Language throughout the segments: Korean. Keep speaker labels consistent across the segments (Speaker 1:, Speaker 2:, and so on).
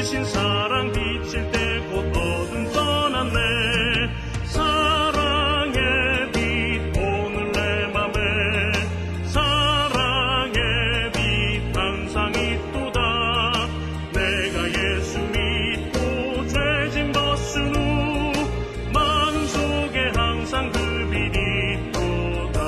Speaker 1: 되신 사랑 비칠 때 곧 어둠 떠났네. 사랑의 빛 오늘 내 맘에 사랑의 빛 항상 있도다. 내가 예수 믿고 죄짐 벗은 후 마음 속에 항상 그 빛 있도다.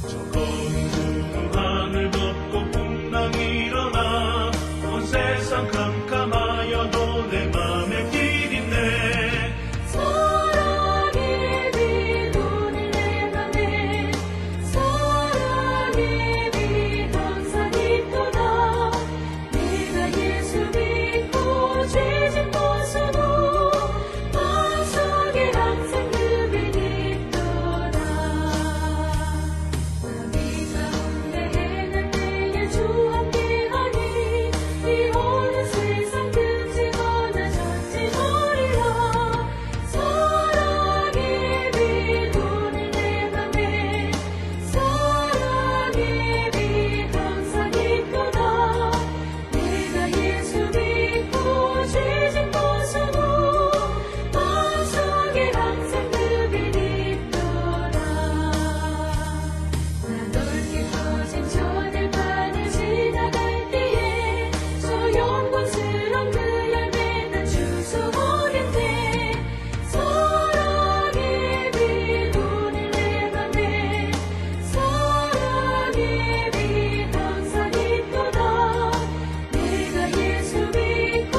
Speaker 1: 저 검은 하늘 덮고 풍랑 일어나 온 세상 캄캄하여도 내 맘에 길 있네.
Speaker 2: 사랑의 빛 오늘 내 맘에 사랑의 빛 항상 있도다. 내가 예수 믿고 죄짐 벗은 후 마음속에 항상 그 빛 있도다. 나비 가운데 해날 때에 주 함께하니 이 온 세상 끔찍거나 전진하리라. 사랑의 빛 오늘 내 맘에 사랑의 빛 항상 있도다. 내가 예수 믿고 죄짐 벗은 후 마음속에 항상 그 빛 있도다. 나 넓게 퍼진 저 들판을 지나갈 때에 저 영광스런 그 열매 난 주워오겠네. 사랑의 빛 오늘 내 맘에 사랑의 빛 항상 있도다. 내가 예수 믿고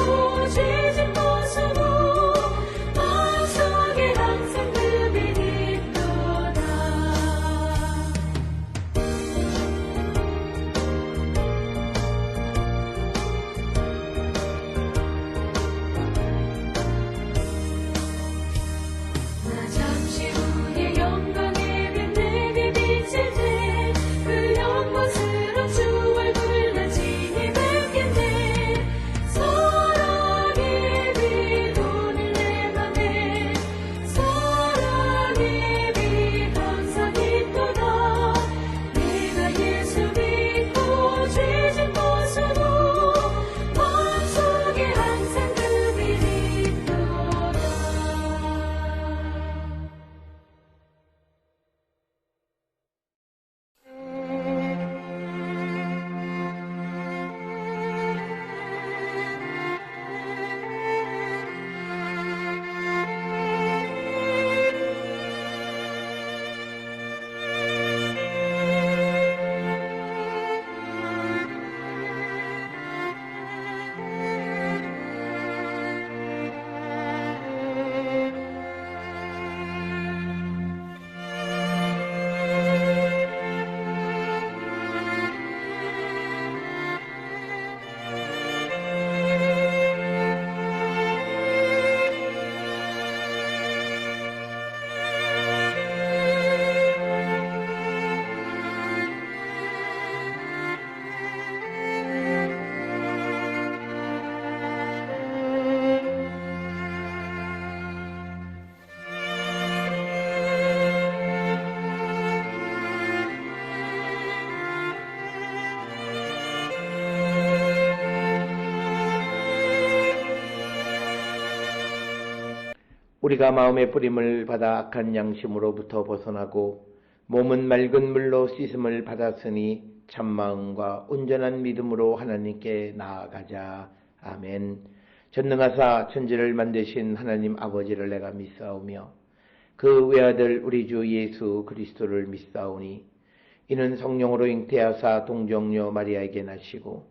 Speaker 2: 죄짐 벗은 후 마음속에 항상 그 빛 있도다. 나 잠시 후에 영광의 빛 내게 비칠 때 그 영광스런 주 얼굴 난 친히 뵙겠네. 사랑의 빛 오늘 내 맘에 사랑의 빛 항상 있도다. 내가 예수 믿고 죄짐 벗은 후 마음속에 항상 그 빛 있도다.
Speaker 3: 우리가 마음의 뿌림을 받아 악한 양심으로부터 벗어나고 몸은 맑은 물로 씻음을 받았으니 참마음과 온전한 믿음으로 하나님께 나아가자. 아멘. 전능하사 천지를 만드신 하나님 아버지를 내가 믿사오며 그 외아들 우리 주 예수 그리스도를 믿사오니 이는 성령으로 잉태하사 동정녀 마리아에게 나시고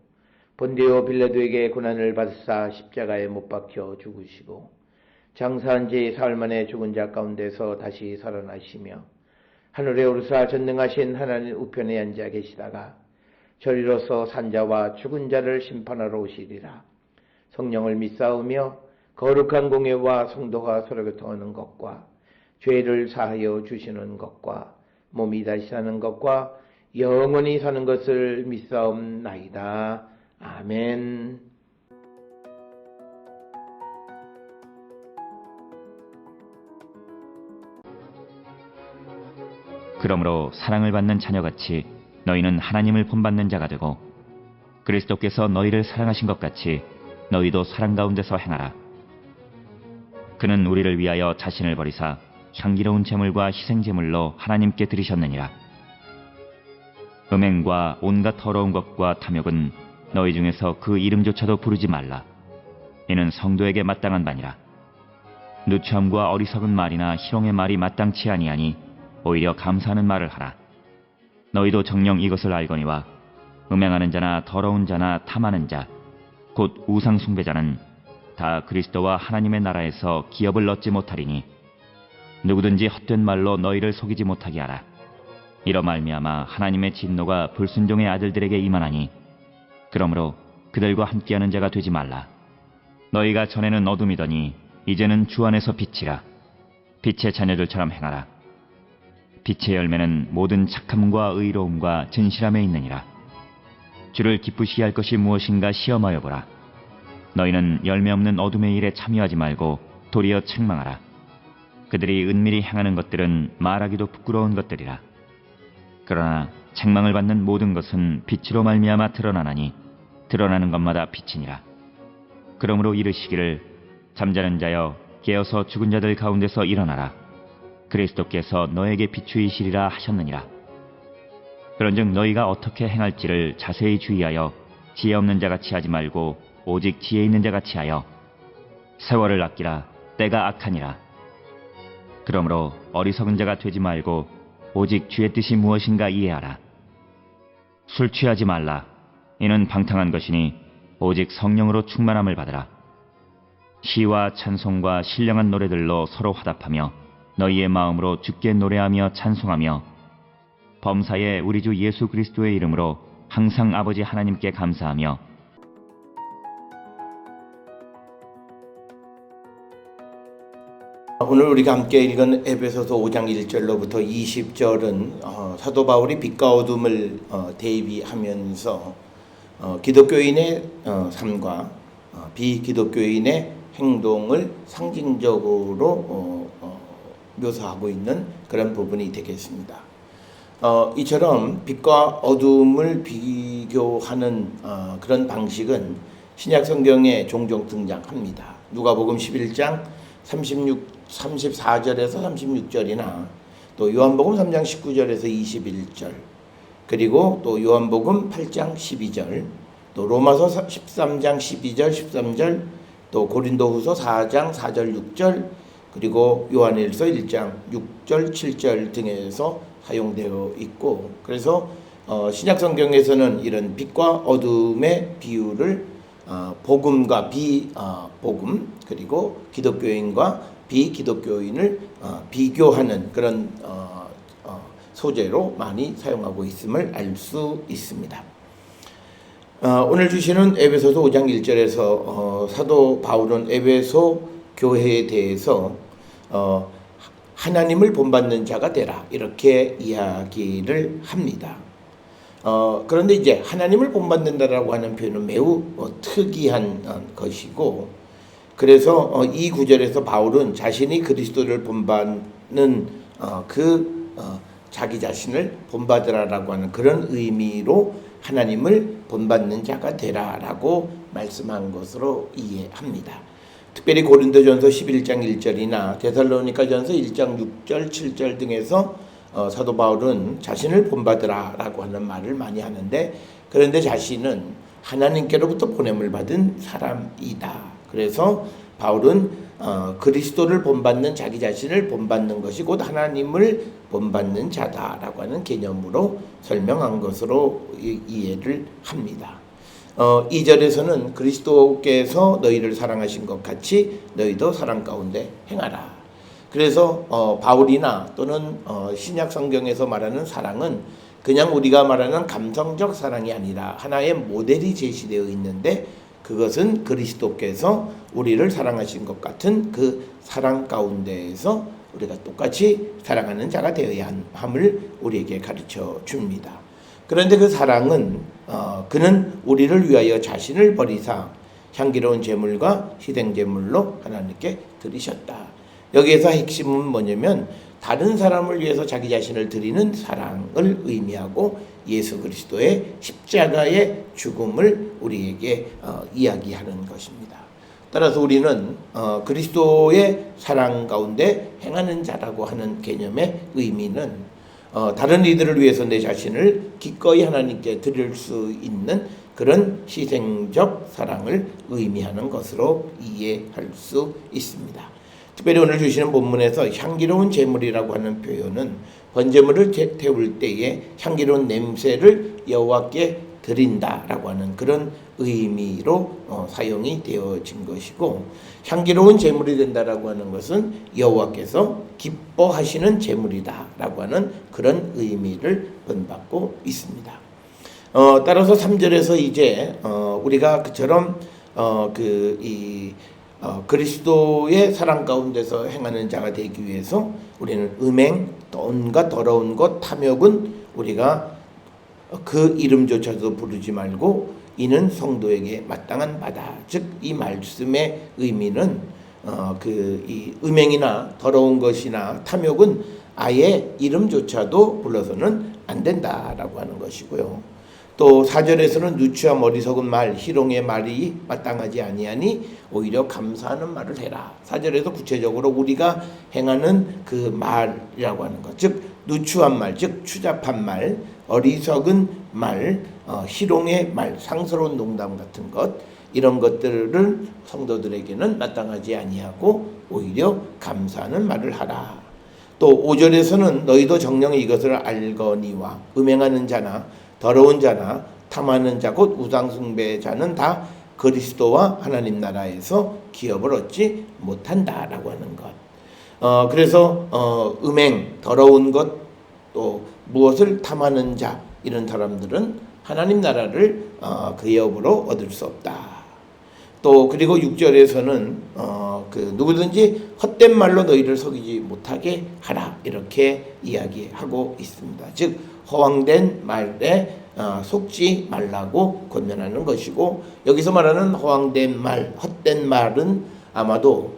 Speaker 3: 본디오 빌라도에게 고난을 받으사 십자가에 못 박혀 죽으시고 장사한 지 사흘 만에 죽은 자 가운데서 다시 살아나시며 하늘에 오르사 전능하신 하나님 우편에 앉아 계시다가 저리로서 산자와 죽은 자를 심판하러 오시리라. 성령을 믿사오며 거룩한 공예와 성도가 서로 교통하는 것과 죄를 사하여 주시는 것과 몸이 다시 사는 것과 영원히 사는 것을 믿사옵나이다. 아멘.
Speaker 4: 그러므로 사랑을 받는 자녀같이 너희는 하나님을 본받는 자가 되고 그리스도께서 너희를 사랑하신 것 같이 너희도 사랑 가운데서 행하라. 그는 우리를 위하여 자신을 버리사 향기로운 제물과 희생 제물로 하나님께 드리셨느니라. 음행과 온갖 더러운 것과 탐욕은 너희 중에서 그 이름조차도 부르지 말라. 이는 성도에게 마땅한 바니라. 누추함과 어리석은 말이나 희롱의 말이 마땅치 아니하니 오히려 감사하는 말을 하라. 너희도 정녕 이것을 알거니와 음행하는 자나 더러운 자나 탐하는 자 곧 우상 숭배자는 다 그리스도와 하나님의 나라에서 기업을 얻지 못하리니 누구든지 헛된 말로 너희를 속이지 못하게 하라. 이로 말미암아 하나님의 진노가 불순종의 아들들에게 임하나니 그러므로 그들과 함께하는 자가 되지 말라. 너희가 전에는 어둠이더니 이제는 주 안에서 빛이라. 빛의 자녀들처럼 행하라. 빛의 열매는 모든 착함과 의로움과 진실함에 있느니라. 주를 기쁘시게 할 것이 무엇인가 시험하여 보라. 너희는 열매 없는 어둠의 일에 참여하지 말고 도리어 책망하라. 그들이 은밀히 행하는 것들은 말하기도 부끄러운 것들이라. 그러나 책망을 받는 모든 것은 빛으로 말미암아 드러나나니 드러나는 것마다 빛이니라. 그러므로 이르시기를 잠자는 자여 깨어서 죽은 자들 가운데서 일어나라. 그리스도께서 너에게 비추이시리라 하셨느니라. 그런즉 너희가 어떻게 행할지를 자세히 주의하여 지혜 없는 자같이 하지 말고 오직 지혜 있는 자같이 하여 세월을 아끼라. 때가 악하니라. 그러므로 어리석은 자가 되지 말고 오직 주의 뜻이 무엇인가 이해하라. 술 취하지 말라. 이는 방탕한 것이니 오직 성령으로 충만함을 받으라. 시와 찬송과 신령한 노래들로 서로 화답하며 너희의 마음으로 주께 노래하며 찬송하며 범사에 우리 주 예수 그리스도의 이름으로 항상 아버지 하나님께 감사하며
Speaker 3: 오늘 우리가 함께 읽은 에베소서 5장 1절로부터 20절은 사도 바울이 빛과 어둠을 대비하면서 기독교인의 삶과 비기독교인의 행동을 상징적으로 묘사하고 있는 그런 부분이 되겠습니다. 이처럼 빛과 어둠을 비교하는 그런 방식은 신약 성경에 종종 등장합니다. 누가복음 11장 34절에서 36절이나 또 요한복음 3장 19절에서 21절, 그리고 또 요한복음 8장 12절, 또 로마서 13장 12절 13절, 또 고린도후서 4장 4절 6절, 그리고 요한일서 1장 6절 7절 등에서 사용되어 있고, 그래서 신약 성경에서는 이런 빛과 어둠의 비유를 복음과 비복음, 그리고 기독교인과 비기독교인을 비교하는 그런 소재로 많이 사용하고 있음을 알 수 있습니다. 오늘 주시는 에베소서 5장 1절에서 사도 바울은 에베소 교회에 대해서 하나님을 본받는 자가 되라 이렇게 이야기를 합니다. 그런데 이제 하나님을 본받는다라고 하는 표현은 매우 특이한 것이고, 그래서 이 구절에서 바울은 자신이 그리스도를 본받는 자기 자신을 본받으라라고 하는 그런 의미로 하나님을 본받는 자가 되라라고 말씀한 것으로 이해합니다. 특별히 고린도전서 11장 1절이나 데살로니가전서 1장 6절 7절 등에서 사도 바울은 자신을 본받으라라고 하는 말을 많이 하는데, 그런데 자신은 하나님께로부터 보냄을 받은 사람이다. 그래서 바울은 그리스도를 본받는 자기 자신을 본받는 것이 곧 하나님을 본받는 자다라고 하는 개념으로 설명한 것으로 이해를 합니다. 2절에서는 그리스도께서 너희를 사랑하신 것 같이 너희도 사랑 가운데 행하라. 그래서 바울이나 또는 신약 성경에서 말하는 사랑은 그냥 우리가 말하는 감성적 사랑이 아니라 하나의 모델이 제시되어 있는데, 그것은 그리스도께서 우리를 사랑하신 것 같은 그 사랑 가운데에서 우리가 똑같이 사랑하는 자가 되어야 함을 우리에게 가르쳐 줍니다. 그런데 그 사랑은 그는 우리를 위하여 자신을 버리사 향기로운 제물과 희생 제물로 하나님께 드리셨다. 여기에서 핵심은 뭐냐면 다른 사람을 위해서 자기 자신을 드리는 사랑을 의미하고 예수 그리스도의 십자가의 죽음을 우리에게 이야기하는 것입니다. 따라서 우리는 그리스도의 사랑 가운데 행하는 자라고 하는 개념의 의미는 다른 이들을 위해서 내 자신을 기꺼이 하나님께 드릴 수 있는 그런 희생적 사랑을 의미하는 것으로 이해할 수 있습니다. 특별히 오늘 주시는 본문에서 향기로운 제물이라고 하는 표현은 번제물을 태울 때에 향기로운 냄새를 여호와께 드린다라고 하는 그런 의미로 사용이 되어진 것이고, 향기로운 제물이 된다라고 하는 것은 여호와께서 기뻐하시는 제물이다라고 하는 그런 의미를 본받고 있습니다. 따라서 3절에서 이제 우리가 그처럼 그리스도의 사랑 가운데서 행하는 자가 되기 위해서 우리는 음행, 또 온갖 더러운 것, 탐욕은 우리가 그 이름조차도 부르지 말고 이는 성도에게 마땅한 바다. 즉 이 말씀의 의미는 이 음행이나 더러운 것이나 탐욕은 아예 이름조차도 불러서는 안 된다라고 하는 것이고요. 또 4절에서는 누추함 어리석은 말, 희롱의 말이 마땅하지 아니하니 오히려 감사하는 말을 해라. 4절에서 구체적으로 우리가 행하는 그 말이라고 하는 것, 즉 누추한 말, 즉 추잡한 말, 어리석은 말, 희롱의 말, 상스러운 농담 같은 것, 이런 것들을 성도들에게는 마땅하지 아니하고 오히려 감사하는 말을 하라. 또 5절에서는 너희도 정령이 이것을 알거니와 음행하는 자나 더러운 자나 탐하는 자 곧 우상숭배자는 다 그리스도와 하나님 나라에서 기업을 얻지 못한다라고 하는 것. 그래서 음행, 더러운 것, 또 무엇을 탐하는 자, 이런 사람들은 하나님 나라를 기업으로 얻을 수 없다. 또 그리고 6절에서는 누구든지 헛된 말로 너희를 속이지 못하게 하라, 이렇게 이야기하고 있습니다. 즉 허황된 말에 속지 말라고 권면하는 것이고, 여기서 말하는 허황된 말, 헛된 말은 아마도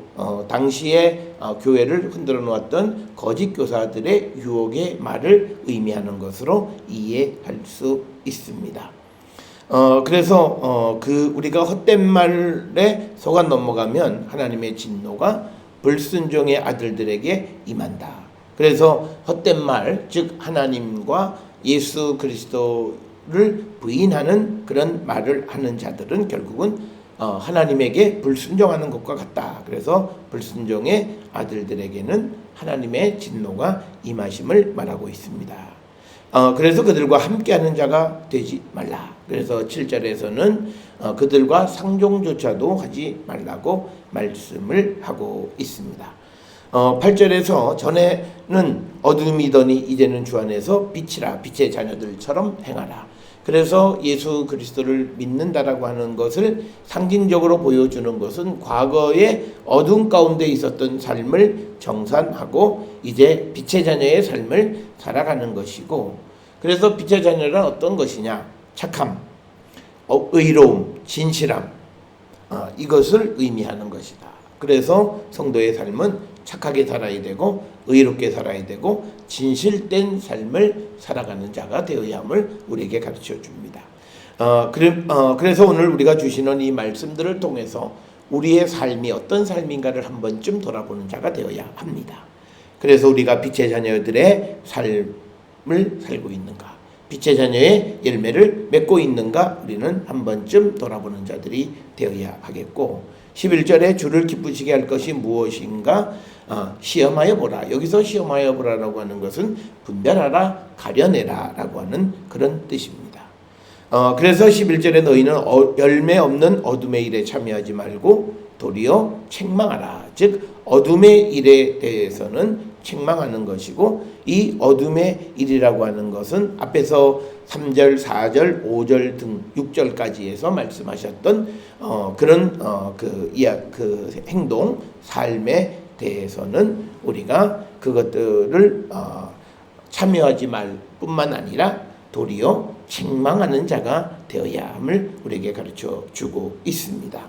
Speaker 3: 당시에 교회를 흔들어 놓았던 거짓 교사들의 유혹의 말을 의미하는 것으로 이해할 수 있습니다. 그래서 우리가 헛된 말에 속아 넘어가면 하나님의 진노가 불순종의 아들들에게 임한다. 그래서 헛된 말, 즉 하나님과 예수 그리스도를 부인하는 그런 말을 하는 자들은 결국은 하나님에게 불순종하는 것과 같다. 그래서 불순종의 아들들에게는 하나님의 진노가 임하심을 말하고 있습니다. 그래서 그들과 함께하는 자가 되지 말라. 그래서 7절에서는 그들과 상종조차도 하지 말라고 말씀을 하고 있습니다. 8절에서 전에는 어둠이더니 이제는 주 안에서 빛이라, 빛의 자녀들처럼 행하라. 그래서 예수 그리스도를 믿는다라고 하는 것을 상징적으로 보여주는 것은 과거의 어둠 가운데 있었던 삶을 정산하고 이제 빛의 자녀의 삶을 살아가는 것이고, 그래서 빛의 자녀란 어떤 것이냐? 착함, 의로움, 진실함, 이것을 의미하는 것이다. 그래서 성도의 삶은 착하게 살아야 되고 의롭게 살아야 되고 진실된 삶을 살아가는 자가 되어야 함을 우리에게 가르쳐 줍니다. 그래서 오늘 우리가 주시는 이 말씀들을 통해서 우리의 삶이 어떤 삶인가를 한 번쯤 돌아보는 자가 되어야 합니다. 그래서 우리가 빛의 자녀들의 삶을 살고 있는가, 빛의 자녀의 열매를 맺고 있는가, 우리는 한 번쯤 돌아보는 자들이 되어야 하겠고, 11절에 주를 기쁘시게 할 것이 무엇인가 시험하여 보라. 여기서 시험하여 보라라고 하는 것은 분별하라, 가려내라 라고 하는 그런 뜻입니다. 그래서 11절에 너희는 열매 없는 어둠의 일에 참여하지 말고 도리어 책망하라. 즉 어둠의 일에 대해서는 책망하는 것이고, 이 어둠의 일이라고 하는 것은 앞에서 3절, 4절, 5절 등 6절까지 해서 말씀하셨던 그런 그 행동, 삶에 대해서는 우리가 그것들을 참여하지 말 뿐만 아니라 도리어 책망하는 자가 되어야 함을 우리에게 가르쳐 주고 있습니다.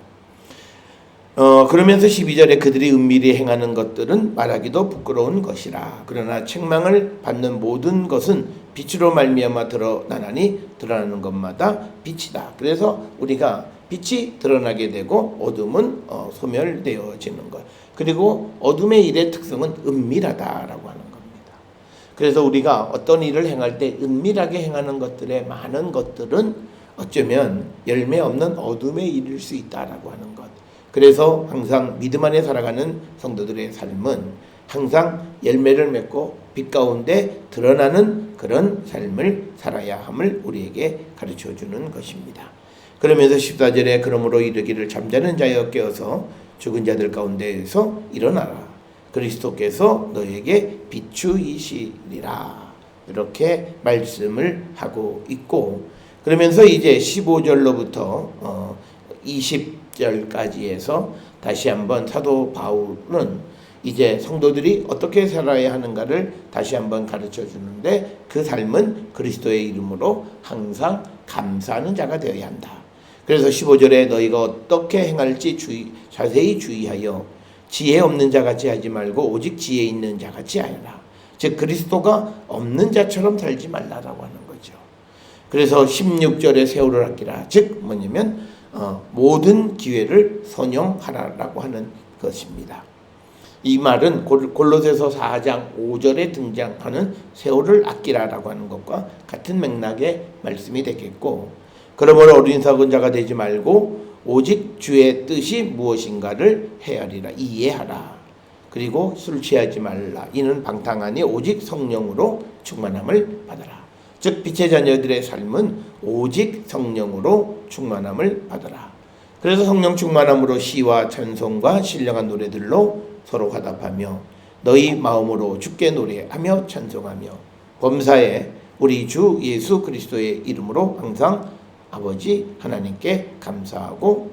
Speaker 3: 그러면서 12절에 그들이 은밀히 행하는 것들은 말하기도 부끄러운 것이라. 그러나 책망을 받는 모든 것은 빛으로 말미암아 드러나나니 드러나는 것마다 빛이다. 그래서 우리가 빛이 드러나게 되고 어둠은 소멸되어지는 것. 그리고 어둠의 일의 특성은 은밀하다라고 하는 겁니다. 그래서 우리가 어떤 일을 행할 때 은밀하게 행하는 것들의 많은 것들은 어쩌면 열매 없는 어둠의 일일 수 있다라고 하는 것. 그래서 항상 믿음 안에 살아가는 성도들의 삶은 항상 열매를 맺고 빛 가운데 드러나는 그런 삶을 살아야 함을 우리에게 가르쳐 주는 것입니다. 그러면서 14절에 그러므로 이르기를 잠자는 자여 깨어서 죽은 자들 가운데에서 일어나라. 그리스도께서 너에게 비추이시리라. 이렇게 말씀을 하고 있고, 그러면서 이제 15절로부터 20절까지 해서 다시 한번 사도 바울은 이제 성도들이 어떻게 살아야 하는가를 다시 한번 가르쳐 주는데, 그 삶은 그리스도의 이름으로 항상 감사하는 자가 되어야 한다. 그래서 15절에 너희가 어떻게 행할지 자세히 주의하여 지혜 없는 자같이 하지 말고 오직 지혜 있는 자같이 하여라. 즉 그리스도가 없는 자처럼 살지 말라라고 하는 거죠. 그래서 16절에 세월을 아끼라. 즉 뭐냐면 모든 기회를 선용하라라고 하는 것입니다. 이 말은 골로새서 4장 5절에 등장하는 세월을 아끼라라고 하는 것과 같은 맥락의 말씀이 되겠고, 그러므로 어린 썩은 자가 되지 말고 오직 주의 뜻이 무엇인가를 헤아리라, 이해하라. 그리고 술 취하지 말라. 이는 방탕하니 오직 성령으로 충만함을 받아라. 즉 빛의 자녀들의 삶은 오직 성령으로 충만함을 받아라. 그래서 성령 충만함으로 시와 찬송과 신령한 노래들로 서로 화답하며 너희 마음으로 주께 노래하며 찬송하며 범사에 우리 주 예수 그리스도의 이름으로 항상 아버지 하나님께 감사하고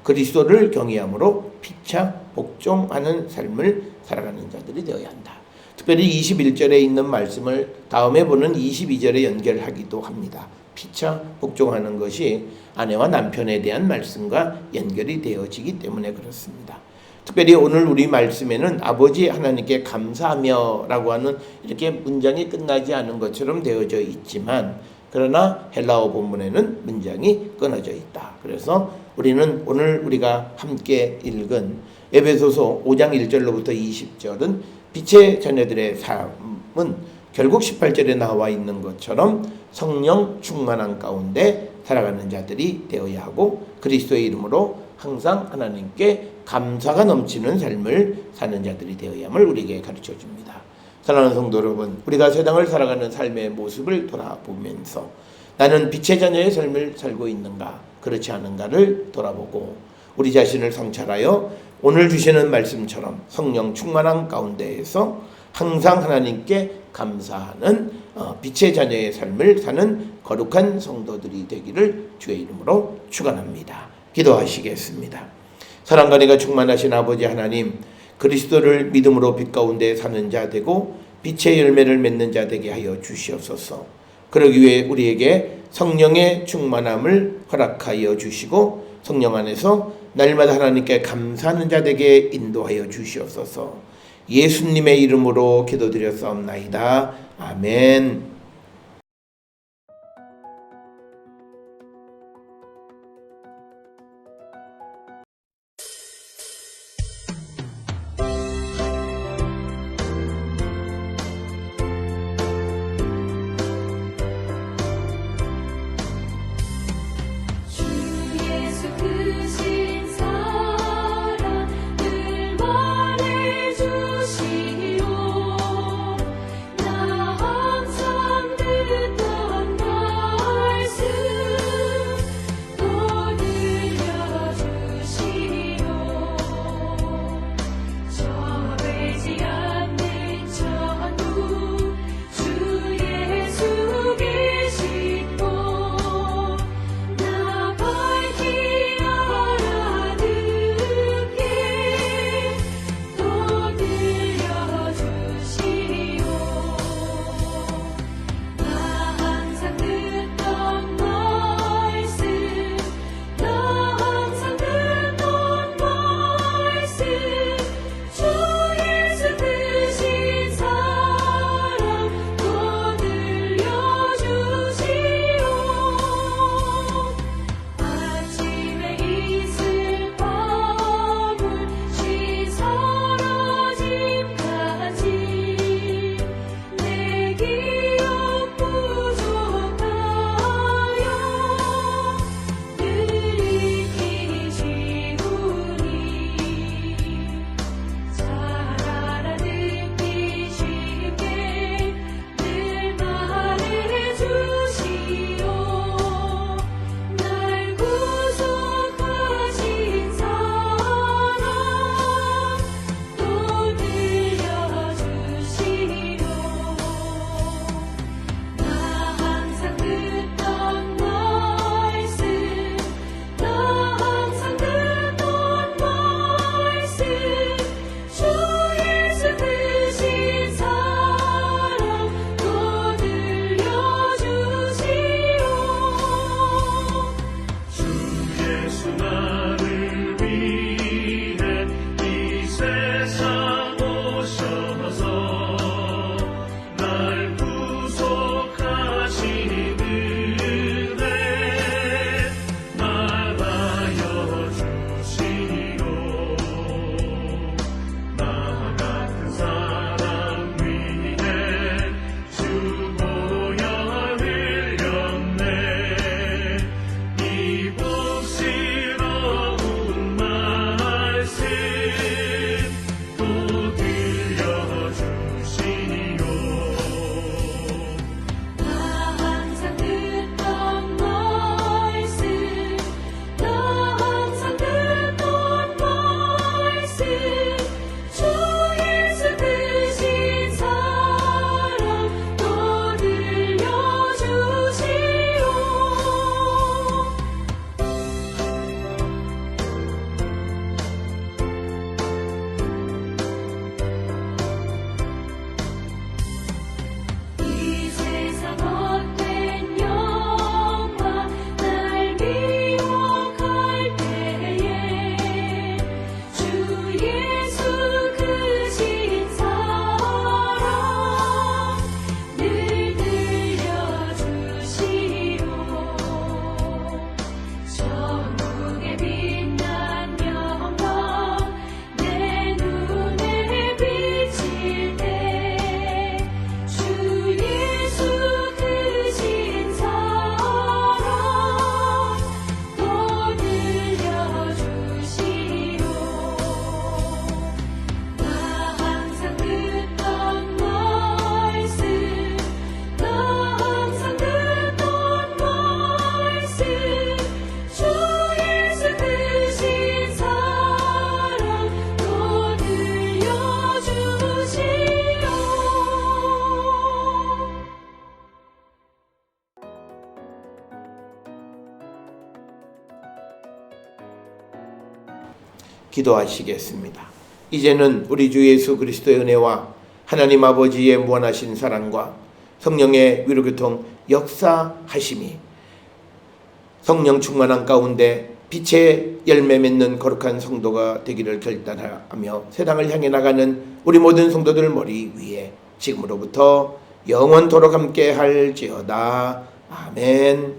Speaker 3: 그리스도를 경외함으로 피차 복종하는 삶을 살아가는 자들이 되어야 한다. 특별히 21절에 있는 말씀을 다음에 보는 22절에 연결하기도 합니다. 피차 복종하는 것이 아내와 남편에 대한 말씀과 연결이 되어지기 때문에 그렇습니다. 특별히 오늘 우리 말씀에는 아버지 하나님께 감사하며 라고 하는 이렇게 문장이 끝나지 않은 것처럼 되어져 있지만, 그러나 헬라어 본문에는 문장이 끊어져 있다. 그래서 우리는 오늘 우리가 함께 읽은 에베소서 5장 1절로부터 20절은 빛의 자녀들의 삶은 결국 18절에 나와 있는 것처럼 성령 충만한 가운데 살아가는 자들이 되어야 하고 그리스도의 이름으로 항상 하나님께 감사가 넘치는 삶을 사는 자들이 되어야함을 우리에게 가르쳐 줍니다. 사랑하는 성도 여러분, 우리가 세상을 살아가는 삶의 모습을 돌아보면서 나는 빛의 자녀의 삶을 살고 있는가, 그렇지 않은가를 돌아보고 우리 자신을 성찰하여 오늘 주시는 말씀처럼 성령 충만한 가운데에서 항상 하나님께 감사하는 빛의 자녀의 삶을 사는 거룩한 성도들이 되기를 주의 이름으로 축원합니다. 기도하시겠습니다. 사랑과 은혜가 충만하신 아버지 하나님, 그리스도를 믿음으로 빛 가운데 사는 자 되고 빛의 열매를 맺는 자 되게 하여 주시옵소서. 그러기 위해 우리에게 성령의 충만함을 허락하여 주시고 성령 안에서 날마다 하나님께 감사하는 자 되게 인도하여 주시옵소서. 예수님의 이름으로 기도드렸사옵나이다. 아멘.
Speaker 2: 주시오 나 항상
Speaker 3: 기도하시겠습니다. 이제는 우리 주 예수 그리스도의 은혜와 하나님 아버지의 무한하신 사랑과 성령의 위로교통 역사하심이 성령 충만한 가운데 빛의 열매 맺는 거룩한 성도가 되기를 결단하며 세상을 향해 나가는 우리 모든 성도들 머리 위에 지금으로부터 영원토록 함께 할지어다. 아멘.